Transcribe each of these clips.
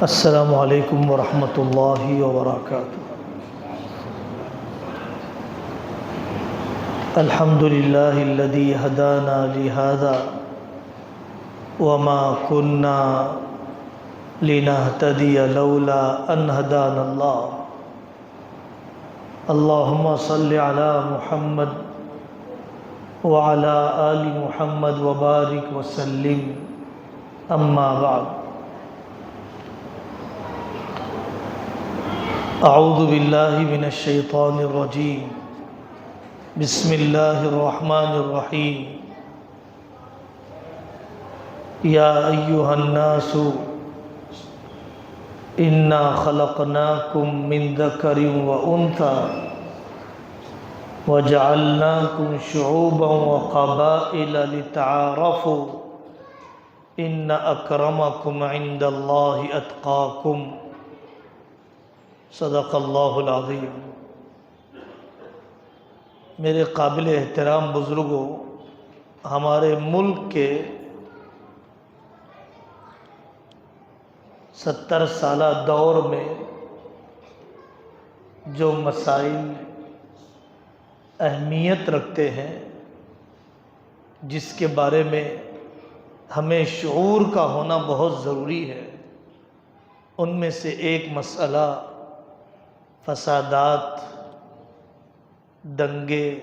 السلام علیکم ورحمۃ اللہ وبرکاتہ۔ الحمد للہ الذی ہدانا لہذا وما كنا لنہتدی لولا ان ہدانا اللہ۔ اللہم صل علی محمد وعلی آل محمد وبارک وسلم، اما بعد۔ اعوذ باللہ من الشیطان الرجیم، بسم اللہ الرحمن الرحیم۔ یا ایہا الناس انا خلقناکم من ذکر وانثی وجعلناکم شعوبا وقبائل لتعارفوا ان اکرمکم عند اللہ اتقاکم، صدق اللہ العظیم۔ میرے قابل احترام بزرگوں، ہمارے ملک کے 70 سالہ دور میں جو مسائل اہمیت رکھتے ہیں، جس کے بارے میں ہمیں شعور کا ہونا بہت ضروری ہے، ان میں سے ایک مسئلہ فسادات، دنگے،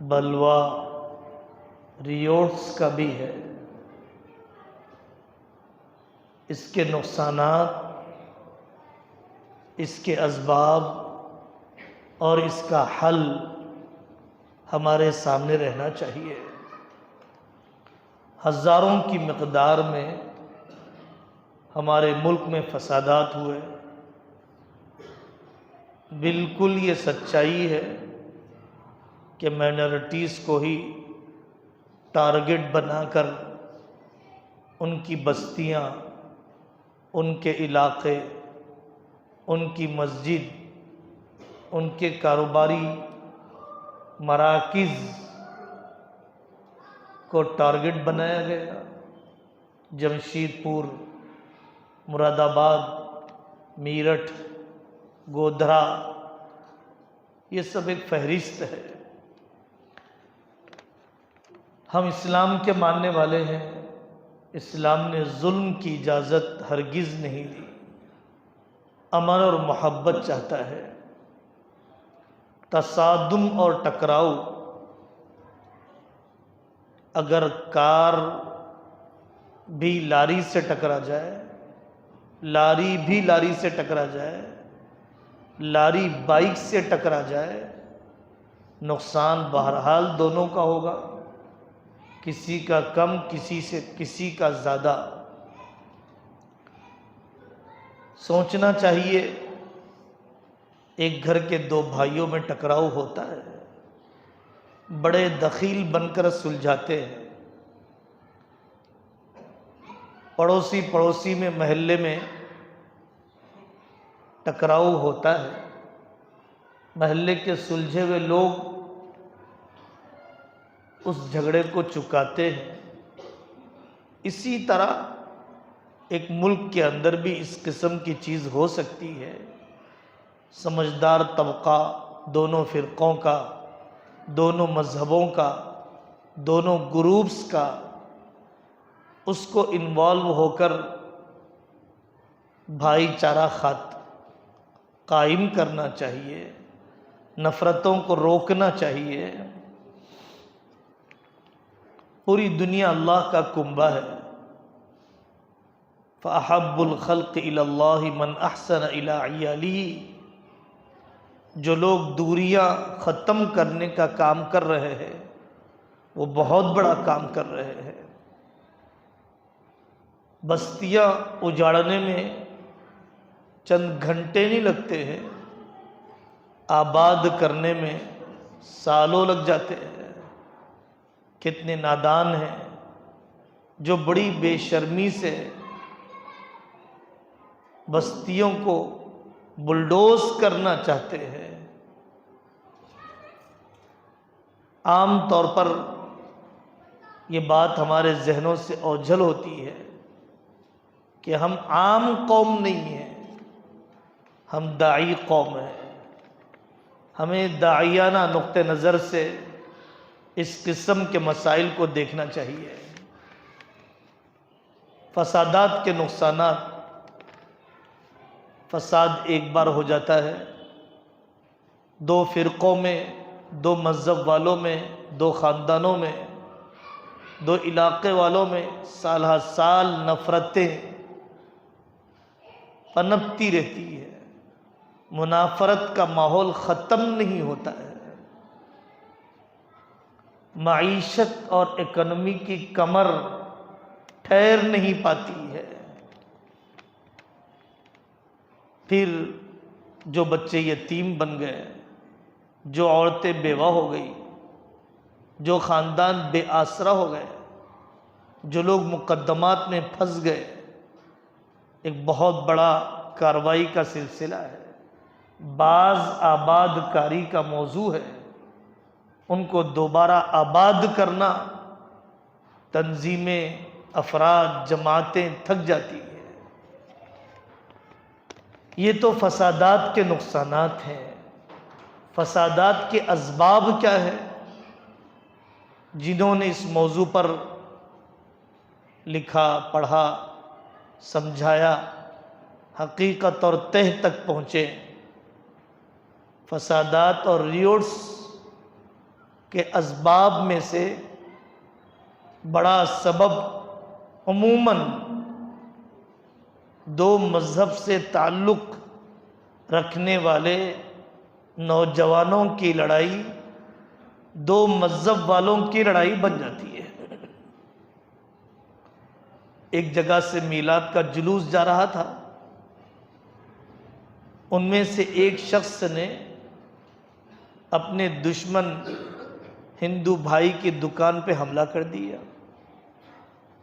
بلوا، ریوٹس کا بھی ہے۔ اس کے نقصانات، اس کے اسباب اور اس کا حل ہمارے سامنے رہنا چاہیے۔ ہزاروں کی مقدار میں ہمارے ملک میں فسادات ہوئے۔ بالکل یہ سچائی ہے کہ مائنورٹیز کو ہی ٹارگٹ بنا کر ان کی بستیاں، ان کے علاقے، ان کی مسجد، ان کے کاروباری مراکز کو ٹارگٹ بنایا گیا۔ جمشید پور، مراد آباد، میرٹھ، گودھرا، یہ سب ایک فہرست ہے۔ ہم اسلام کے ماننے والے ہیں، اسلام نے ظلم کی اجازت ہرگز نہیں دی، امن اور محبت چاہتا ہے۔ تصادم اور ٹکراؤ، اگر کار بھی لاری سے ٹکرا جائے، لاری بھی لاری سے ٹکرا جائے، لاری بائک سے ٹکرا جائے، نقصان بہرحال دونوں کا ہوگا، کسی کا کم، کسی کا زیادہ۔ سوچنا چاہیے، ایک گھر کے دو بھائیوں میں ٹکراؤ ہوتا ہے، بڑے دخیل بن کر سلجھاتے ہیں۔ پڑوسی میں، محلے میں ٹکراؤ ہوتا ہے، محلے کے سلجھے ہوئے لوگ اس جھگڑے کو چکاتے ہیں۔ اسی طرح ایک ملک کے اندر بھی اس قسم کی چیز ہو سکتی ہے۔ سمجھدار طبقہ، دونوں فرقوں کا، دونوں مذہبوں کا، دونوں گروپس کا، اس کو انوالو ہو کر بھائی چارہ قائم کرنا چاہیے، نفرتوں کو روکنا چاہیے۔ پوری دنیا اللہ کا کنبہ ہے۔ فَأَحَبُّ الْخَلْقِ إِلَى اللَّهِ مَنْ أَحْسَنَ إِلَىٰ عِيَالِهِ۔ جو لوگ دوریاں ختم کرنے کا کام کر رہے ہیں، وہ بہت بڑا کام کر رہے ہیں۔ بستیاں اجاڑنے میں چند گھنٹے نہیں لگتے ہیں، آباد کرنے میں سالوں لگ جاتے ہیں۔ کتنے نادان ہیں جو بڑی بے شرمی سے بستیوں کو بلڈوز کرنا چاہتے ہیں۔ عام طور پر یہ بات ہمارے ذہنوں سے اوجھل ہوتی ہے کہ ہم عام قوم نہیں ہیں، ہم داعی قوم ہیں۔ ہمیں داعیانہ نقطہ نظر سے اس قسم کے مسائل کو دیکھنا چاہیے۔ فسادات کے نقصانات، فساد ایک بار ہو جاتا ہے، دو فرقوں میں، دو مذہب والوں میں، دو خاندانوں میں، دو علاقے والوں میں سال ہر سال نفرتیں پنپتی رہتی ہے، منافرت کا ماحول ختم نہیں ہوتا ہے، معیشت اور اکنومی کی کمر ٹھہر نہیں پاتی ہے۔ پھر جو بچے یتیم بن گئے، جو عورتیں بیوہ ہو گئی، جو خاندان بے آسرا ہو گئے، جو لوگ مقدمات میں پھنس گئے، ایک بہت بڑا کارروائی کا سلسلہ ہے، باز آباد کاری کا موضوع ہے۔ ان کو دوبارہ آباد کرنا، تنظیمیں، افراد، جماعتیں تھک جاتی ہیں۔ یہ تو فسادات کے نقصانات ہیں۔ فسادات کے اسباب کیا ہے؟ جنہوں نے اس موضوع پر لکھا، پڑھا، سمجھایا، حقیقت اور تہ تک پہنچے۔ فسادات اور ریوٹس کے اسباب میں سے بڑا سبب عموماً دو مذہب سے تعلق رکھنے والے نوجوانوں کی لڑائی، دو مذہب والوں کی لڑائی بن جاتی ہے۔ ایک جگہ سے میلاد کا جلوس جا رہا تھا، ان میں سے ایک شخص نے اپنے دشمن ہندو بھائی کی دکان پہ حملہ کر دیا۔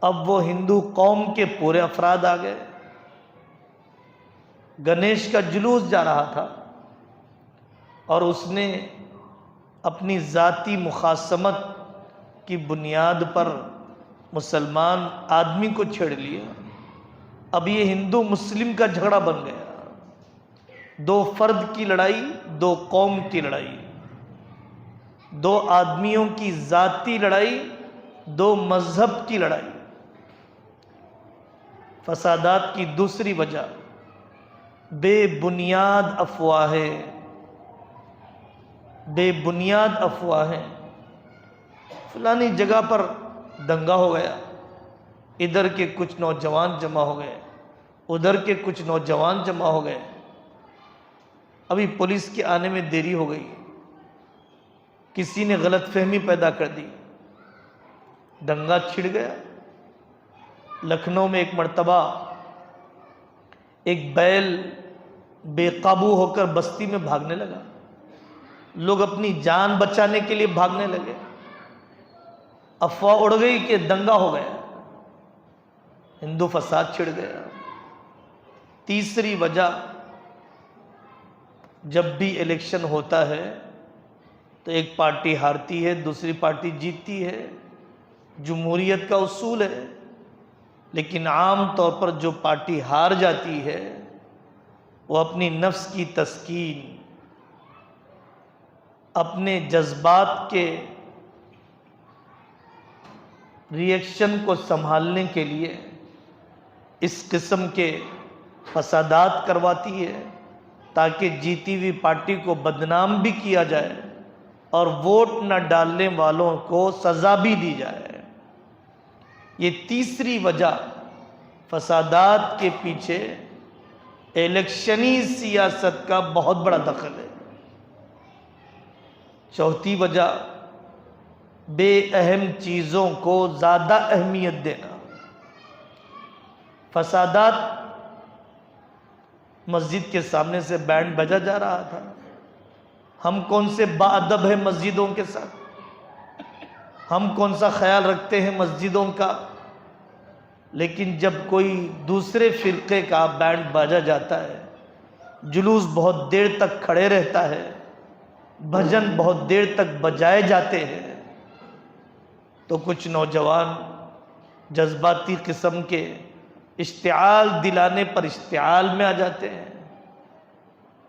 اب وہ ہندو قوم کے پورے افراد آ گئے۔ گنیش کا جلوس جا رہا تھا اور اس نے اپنی ذاتی مخاصمت کی بنیاد پر مسلمان آدمی کو چھیڑ لیا۔ اب یہ ہندو مسلم کا جھگڑا بن گیا، دو فرد کی لڑائی، دو قوم کی لڑائی، دو آدمیوں کی ذاتی لڑائی، دو مذہب کی لڑائی۔ فسادات کی دوسری وجہ بے بنیاد افواہیں، بے بنیاد افواہیں۔ فلانی جگہ پر دنگا ہو گیا، ادھر کے کچھ نوجوان جمع ہو گئے، ادھر کے کچھ نوجوان جمع ہو گئے، ابھی پولیس کے آنے میں دیری ہو گئی، کسی نے غلط فہمی پیدا کر دی، دنگا چھڑ گیا۔ لکھنؤ میں ایک مرتبہ ایک بیل بے قابو ہو کر بستی میں بھاگنے لگا، لوگ اپنی جان بچانے کے لیے بھاگنے لگے، افواہ اڑ گئی کہ دنگا ہو گیا، ہندو فساد چھڑ گیا۔ تیسری وجہ، جب بھی الیکشن ہوتا ہے تو ایک پارٹی ہارتی ہے، دوسری پارٹی جیتتی ہے، جمہوریت کا اصول ہے، لیکن عام طور پر جو پارٹی ہار جاتی ہے وہ اپنی نفس کی تسکین، اپنے جذبات کے ریئیکشن کو سنبھالنے کے لیے اس قسم کے فسادات کرواتی ہے تاکہ جیتی ہوئی پارٹی کو بدنام بھی کیا جائے اور ووٹ نہ ڈالنے والوں کو سزا بھی دی جائے۔ یہ تیسری وجہ، فسادات کے پیچھے الیکشنی سیاست کا بہت بڑا دخل ہے۔ چوتھی وجہ، بے اہم چیزوں کو زیادہ اہمیت دینا۔ فسادات، مسجد کے سامنے سے بینڈ بجا جا رہا تھا، ہم کون سے باادب ہیں مسجدوں کے ساتھ، ہم کون سا خیال رکھتے ہیں مسجدوں کا، لیکن جب کوئی دوسرے فرقے کا بینڈ باجا جاتا ہے، جلوس بہت دیر تک کھڑے رہتا ہے، بھجن بہت دیر تک بجائے جاتے ہیں، تو کچھ نوجوان جذباتی قسم کے اشتعال دلانے پر اشتعال میں آ جاتے ہیں،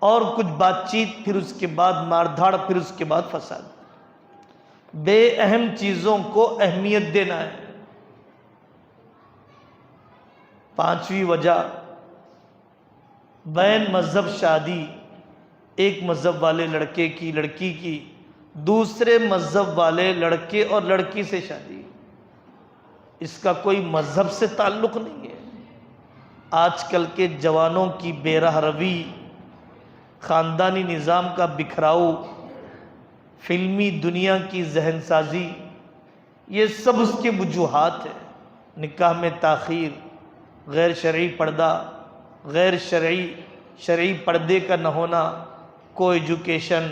اور کچھ بات چیت، پھر اس کے بعد مار دھاڑ، پھر اس کے بعد فساد۔ بے اہم چیزوں کو اہمیت دینا ہے۔ پانچویں وجہ، بین مذہب شادی، ایک مذہب والے لڑکے کی لڑکی کی دوسرے مذہب والے لڑکے اور لڑکی سے شادی، اس کا کوئی مذہب سے تعلق نہیں ہے۔ آج کل کے جوانوں کی بے رحم روی، خاندانی نظام کا بکھراؤ، فلمی دنیا کی ذہن سازی، یہ سب اس کے وجوہات ہیں۔ نکاح میں تاخیر، غیر شرعی پردہ، غیر شرعی پردے کا نہ ہونا، کو ایجوکیشن،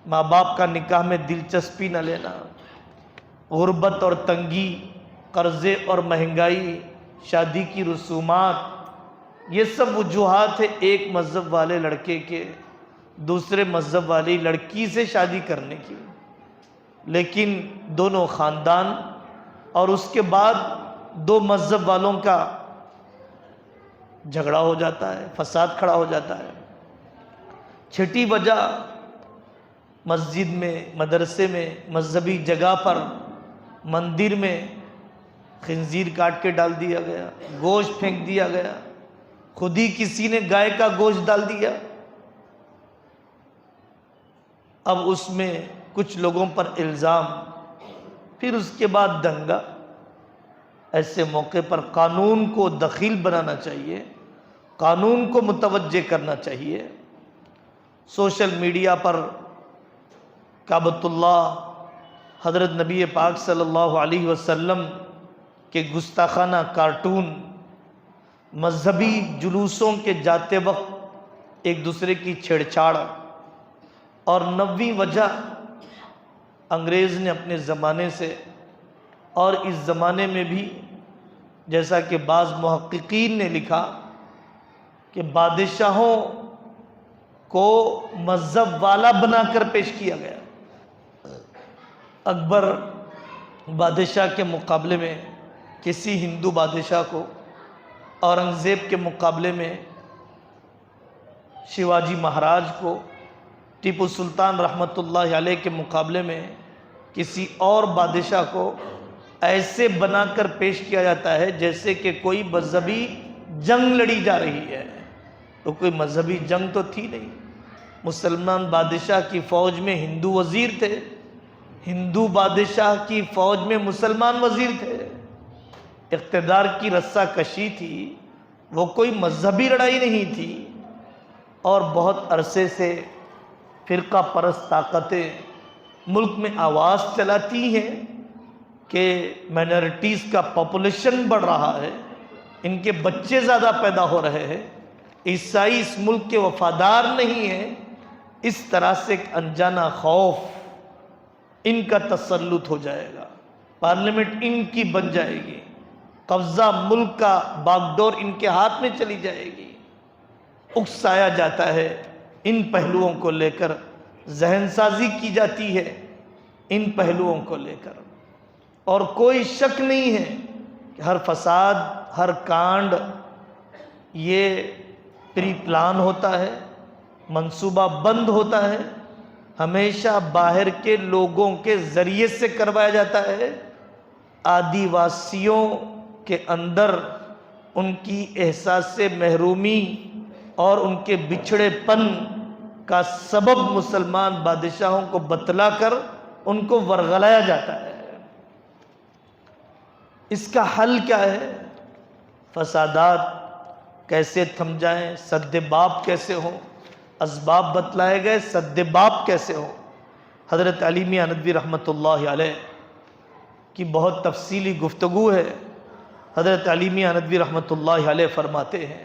ماں باپ کا نکاح میں دلچسپی نہ لینا، غربت اور تنگی، قرضے اور مہنگائی، شادی کی رسومات، یہ سب وجوہات ہیں ایک مذہب والے لڑکے کے دوسرے مذہب والی لڑکی سے شادی کرنے کی۔ لیکن دونوں خاندان اور اس کے بعد دو مذہب والوں کا جھگڑا ہو جاتا ہے، فساد کھڑا ہو جاتا ہے۔ چھٹی وجہ، مسجد میں، مدرسے میں، مذہبی جگہ پر، مندر میں خنزیر کاٹ کے ڈال دیا گیا، گوشت پھینک دیا گیا، خود ہی کسی نے گائے کا گوشت ڈال دیا۔ اب اس میں کچھ لوگوں پر الزام، پھر اس کے بعد دنگا۔ ایسے موقع پر قانون کو دخیل بنانا چاہیے، قانون کو متوجہ کرنا چاہیے۔ سوشل میڈیا پر کعبۃ اللہ، حضرت نبی پاک صلی اللہ علیہ وسلم کے گستاخانہ کارٹون، مذہبی جلوسوں کے جاتے وقت ایک دوسرے کی چھیڑ چھاڑ، اور 9ویں وجہ، انگریز نے اپنے زمانے سے اور اس زمانے میں بھی، جیسا کہ بعض محققین نے لکھا کہ بادشاہوں کو مذہب والا بنا کر پیش کیا گیا۔ اکبر بادشاہ کے مقابلے میں کسی ہندو بادشاہ کو، اورنگزیب کے مقابلے میں شیواجی مہاراج کو، ٹیپو سلطان رحمۃ اللہ علیہ کے مقابلے میں کسی اور بادشاہ کو ایسے بنا کر پیش کیا جاتا ہے جیسے کہ کوئی مذہبی جنگ لڑی جا رہی ہے۔ تو کوئی مذہبی جنگ تو تھی نہیں۔ مسلمان بادشاہ کی فوج میں ہندو وزیر تھے، ہندو بادشاہ کی فوج میں مسلمان وزیر تھے، اقتدار کی رسہ کشی تھی، وہ کوئی مذہبی لڑائی نہیں تھی۔ اور بہت عرصے سے فرقہ پرست طاقتیں ملک میں آواز چلاتی ہیں کہ مائنارٹیز کا پاپولیشن بڑھ رہا ہے، ان کے بچے زیادہ پیدا ہو رہے ہیں، عیسائی اس ملک کے وفادار نہیں ہیں۔ اس طرح سے ایک انجانہ خوف، ان کا تسلط ہو جائے گا، پارلیمنٹ ان کی بن جائے گی، قبضہ ملک کا باغ ڈور ان کے ہاتھ میں چلی جائے گی۔ اکسایا جاتا ہے، ان پہلوؤں کو لے کر ذہن سازی کی جاتی ہے، ان پہلوؤں کو لے کر۔ اور کوئی شک نہیں ہے کہ ہر فساد، ہر کانڈ یہ پری پلان ہوتا ہے، منصوبہ بند ہوتا ہے، ہمیشہ باہر کے لوگوں کے ذریعے سے کروایا جاتا ہے۔ آدیواسیوں کے اندر ان کی احساس محرومی اور ان کے بچھڑے پن کا سبب مسلمان بادشاہوں کو بتلا کر ان کو ورغلایا جاتا ہے۔ اس کا حل کیا ہے؟ فسادات کیسے تھم جائیں، سد باب کیسے ہوں، اسباب بتلائے گئے، سد باب کیسے ہوں۔ حضرت علی میاں ندوی رحمۃ اللہ علیہ کی بہت تفصیلی گفتگو ہے۔ حضرت علی میاں ندوی رحمۃ اللہ علیہ فرماتے ہیں،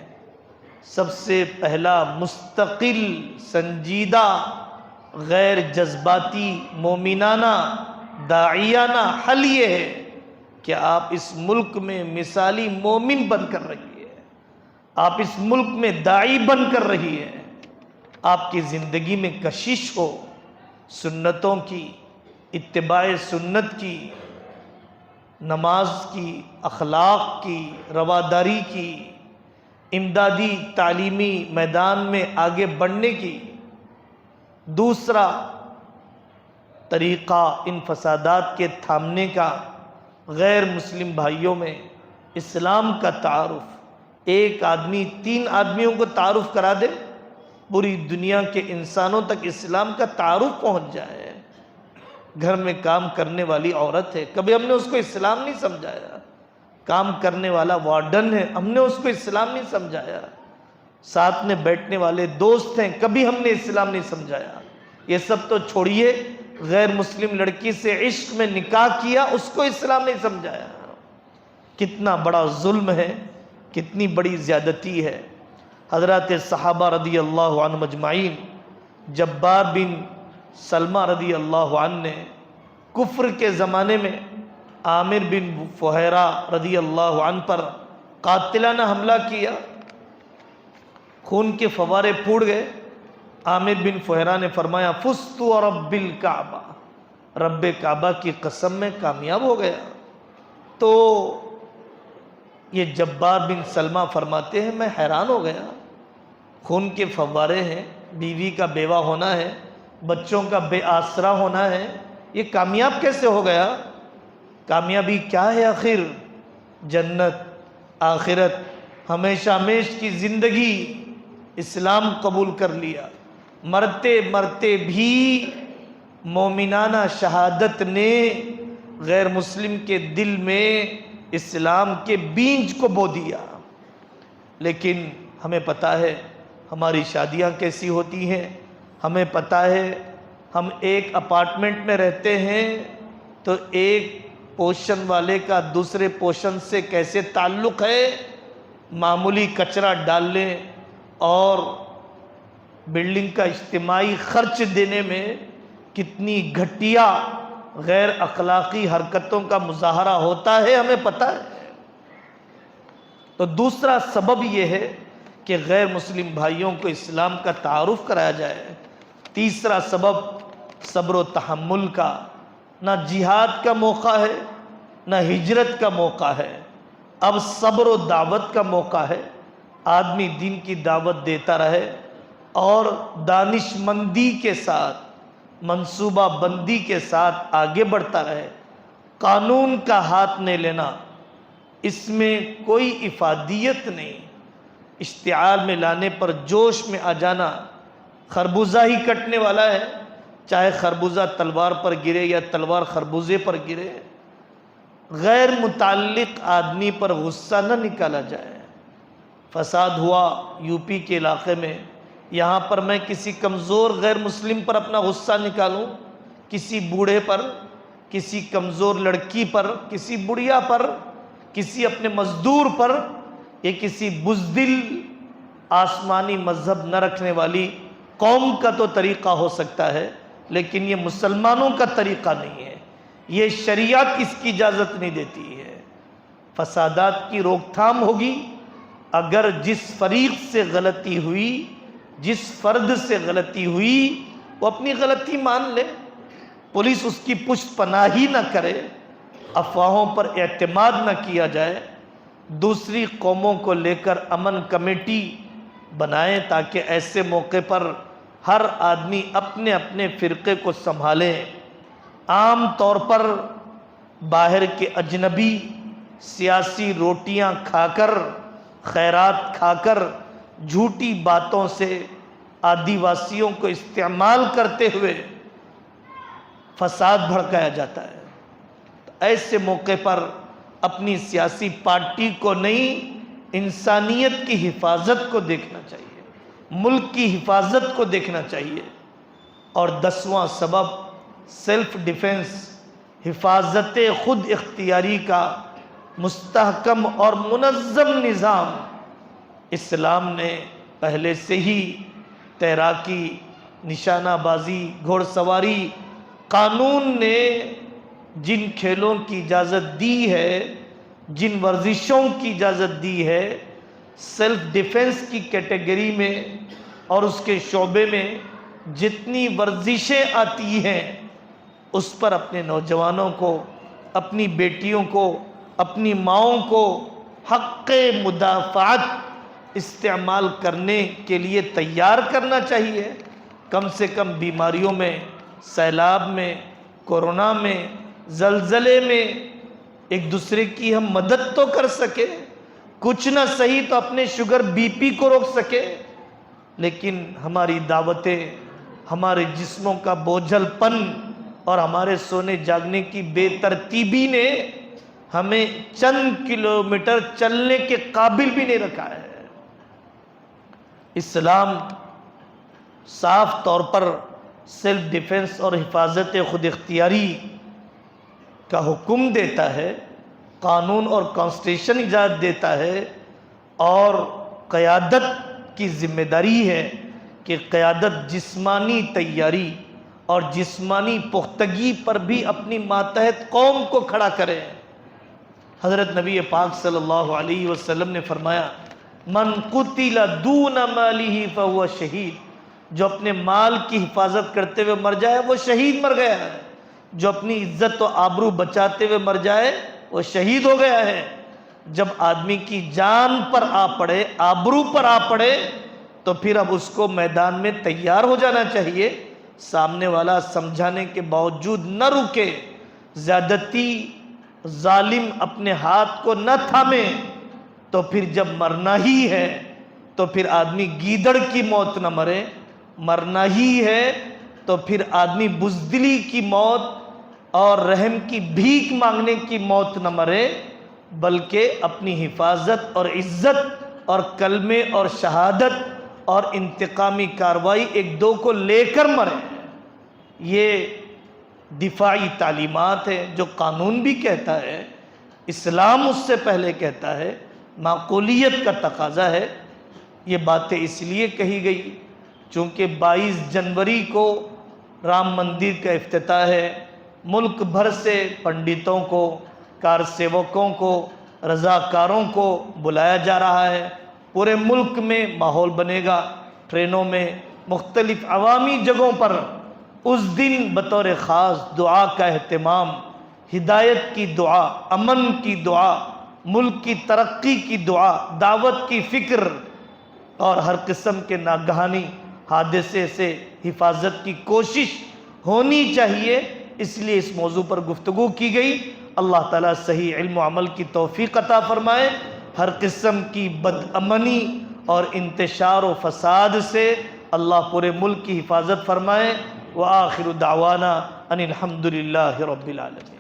سب سے پہلا مستقل، سنجیدہ، غیر جذباتی، مومنانہ، داعیانہ حل یہ ہے کہ آپ اس ملک میں مثالی مومن بن کر رہیے، آپ اس ملک میں داعی بن کر رہیے، آپ کی زندگی میں کشش ہو سنتوں کی، اتباع سنت کی، نماز کی، اخلاق کی، رواداری کی، امدادی تعلیمی میدان میں آگے بڑھنے کی۔ دوسرا طریقہ ان فسادات کے تھامنے کا، غیر مسلم بھائیوں میں اسلام کا تعارف۔ ایک آدمی 3 آدمیوں کو تعارف کرا دے، پوری دنیا کے انسانوں تک اسلام کا تعارف پہنچ جائے۔ گھر میں کام کرنے والی عورت ہے، کبھی ہم نے اس کو اسلام نہیں سمجھایا۔ کام کرنے والا وارڈن ہے، ہم نے اس کو اسلام نہیں سمجھایا۔ ساتھ میں بیٹھنے والے دوست ہیں، کبھی ہم نے اسلام نہیں سمجھایا۔ یہ سب تو چھوڑیے، غیر مسلم لڑکی سے عشق میں نکاح کیا، اس کو اسلام نہیں سمجھایا۔ کتنا بڑا ظلم ہے، کتنی بڑی زیادتی ہے۔ حضرات صحابہ رضی اللہ عنہ مجمعین، جبار بن سلمہ رضی اللہ عنہ نے کفر کے زمانے میں عامر بن فہیرہ رضی اللہ عنہ پر قاتلانہ حملہ کیا، خون کے فوارے پھوٹ گئے۔ عامر بن فہیرہ نے فرمایا فزت ورب الکعبہ، رب کعبہ کی قسم میں کامیاب ہو گیا۔ تو یہ جبار بن سلمہ فرماتے ہیں میں حیران ہو گیا، خون کے فوارے ہیں، بیوی کا بیوہ ہونا ہے، بچوں کا بے آسرا ہونا ہے، یہ کامیاب کیسے ہو گیا؟ کامیابی کیا ہے آخر؟ جنت، آخرت، ہمیشہ ہمیش کی زندگی۔ اسلام قبول کر لیا، مرتے مرتے بھی مومنانہ شہادت نے غیر مسلم کے دل میں اسلام کے بیج کو بو دیا۔ لیکن ہمیں پتہ ہے ہماری شادیاں کیسی ہوتی ہیں، ہمیں پتہ ہے ہم ایک اپارٹمنٹ میں رہتے ہیں تو ایک پوشن والے کا دوسرے پوشن سے کیسے تعلق ہے، معمولی کچرا ڈال لیں اور بلڈنگ کا اجتماعی خرچ دینے میں کتنی گھٹیا غیر اخلاقی حرکتوں کا مظاہرہ ہوتا ہے، ہمیں پتہ ہے۔ تو دوسرا سبب یہ ہے کہ غیر مسلم بھائیوں کو اسلام کا تعارف کرایا جائے۔ تیسرا سبب صبر و تحمل کا۔ نہ جہاد کا موقع ہے، نہ ہجرت کا موقع ہے، اب صبر و دعوت کا موقع ہے۔ آدمی دین کی دعوت دیتا رہے اور دانش مندی کے ساتھ، منصوبہ بندی کے ساتھ آگے بڑھتا رہے۔ قانون کا ہاتھ نہیں لینا، اس میں کوئی افادیت نہیں۔ اشتعال میں لانے پر جوش میں آ جانا، خربوزہ ہی کٹنے والا ہے، چاہے خربوزہ تلوار پر گرے یا تلوار خربوزے پر گرے۔ غیر متعلق آدمی پر غصہ نہ نکالا جائے۔ فساد ہوا یو پی کے علاقے میں، یہاں پر میں کسی کمزور غیر مسلم پر اپنا غصہ نکالوں، کسی بوڑھے پر، کسی کمزور لڑکی پر، کسی بڑھیا پر، کسی اپنے مزدور پر، یہ کسی بزدل آسمانی مذہب نہ رکھنے والی قوم کا تو طریقہ ہو سکتا ہے، لیکن یہ مسلمانوں کا طریقہ نہیں ہے، یہ شریعت اس کی اجازت نہیں دیتی ہے۔ فسادات کی روک تھام ہوگی اگر جس فریق سے غلطی ہوئی، جس فرد سے غلطی ہوئی، وہ اپنی غلطی مان لے، پولیس اس کی پشت پناہی نہ کرے، افواہوں پر اعتماد نہ کیا جائے، دوسری قوموں کو لے کر امن کمیٹی بنائیں تاکہ ایسے موقع پر ہر آدمی اپنے اپنے فرقے کو سنبھالیں۔ عام طور پر باہر کے اجنبی سیاسی روٹیاں کھا کر، خیرات کھا کر، جھوٹی باتوں سے آدیواسیوں کو استعمال کرتے ہوئے فساد بھڑکایا جاتا ہے۔ ایسے موقع پر اپنی سیاسی پارٹی کو نہیں، انسانیت کی حفاظت کو دیکھنا چاہیے، ملک کی حفاظت کو دیکھنا چاہیے۔ اور 10واں سبب سیلف ڈیفنس، حفاظت خود اختیاری کا مستحکم اور منظم نظام۔ اسلام نے پہلے سے ہی تیراکی، نشانہ بازی، گھوڑ سواری، قانون نے جن کھیلوں کی اجازت دی ہے، جن ورزشوں کی اجازت دی ہے، سیلف ڈیفنس کی کیٹیگری میں اور اس کے شعبے میں جتنی ورزشیں آتی ہیں، اس پر اپنے نوجوانوں کو، اپنی بیٹیوں کو، اپنی ماؤں کو حق مدافعت استعمال کرنے کے لیے تیار کرنا چاہیے۔ کم سے کم بیماریوں میں، سیلاب میں، کورونا میں، زلزلے میں ایک دوسرے کی ہم مدد تو کر سکے، کچھ نہ صحیح تو اپنے شوگر بی پی کو روک سکے۔ لیکن ہماری دعوتیں، ہمارے جسموں کا بوجھل پن اور ہمارے سونے جاگنے کی بے ترتیبی نے ہمیں چند کلومیٹر چلنے کے قابل بھی نہیں رکھا ہے۔ اسلام صاف طور پر سیلف ڈیفنس اور حفاظت خود اختیاری کا حکم دیتا ہے، قانون اور کانسٹیٹیوشن اجازت دیتا ہے، اور قیادت کی ذمہ داری ہے کہ قیادت جسمانی تیاری اور جسمانی پختگی پر بھی اپنی ماتحت قوم کو کھڑا کرے۔ حضرت نبی پاک صلی اللہ علیہ وسلم نے فرمایا، من قتل دون مالہ فہو شہید، جو اپنے مال کی حفاظت کرتے ہوئے مر جائے وہ شہید مر گیا ہے، جو اپنی عزت و آبرو بچاتے ہوئے مر جائے وہ شہید ہو گیا ہے۔ جب آدمی کی جان پر آ پڑے، آبرو پر آ پڑے، تو پھر اب اس کو میدان میں تیار ہو جانا چاہیے۔ سامنے والا سمجھانے کے باوجود نہ رکے، زیادتی ظالم اپنے ہاتھ کو نہ تھامے، تو پھر جب مرنا ہی ہے تو پھر آدمی گیدڑ کی موت نہ مرے، مرنا ہی ہے تو پھر آدمی بزدلی کی موت اور رحم کی بھیک مانگنے کی موت نہ مرے، بلکہ اپنی حفاظت اور عزت اور کلمے اور شہادت اور انتقامی کاروائی ایک دو کو لے کر مرے۔ یہ دفاعی تعلیمات ہے جو قانون بھی کہتا ہے، اسلام اس سے پہلے کہتا ہے، معقولیت کا تقاضا ہے۔ یہ باتیں اس لیے کہی گئی چونکہ 22 جنوری کو رام مندر کا افتتاح ہے، ملک بھر سے پنڈتوں کو، کار سیوکوں کو، رضاکاروں کو بلایا جا رہا ہے۔ پورے ملک میں ماحول بنے گا، ٹرینوں میں، مختلف عوامی جگہوں پر اس دن بطور خاص دعا کا اہتمام، ہدایت کی دعا، امن کی دعا، ملک کی ترقی کی دعا، دعوت کی فکر اور ہر قسم کے ناگہانی حادثے سے حفاظت کی کوشش ہونی چاہیے۔ اس لیے اس موضوع پر گفتگو کی گئی۔ اللہ تعالیٰ صحیح علم و عمل کی توفیق عطا فرمائے، ہر قسم کی بد امنی اور انتشار و فساد سے اللہ پورے ملک کی حفاظت فرمائے۔ وآخر دعوانا ان الحمد للہ رب العالمین۔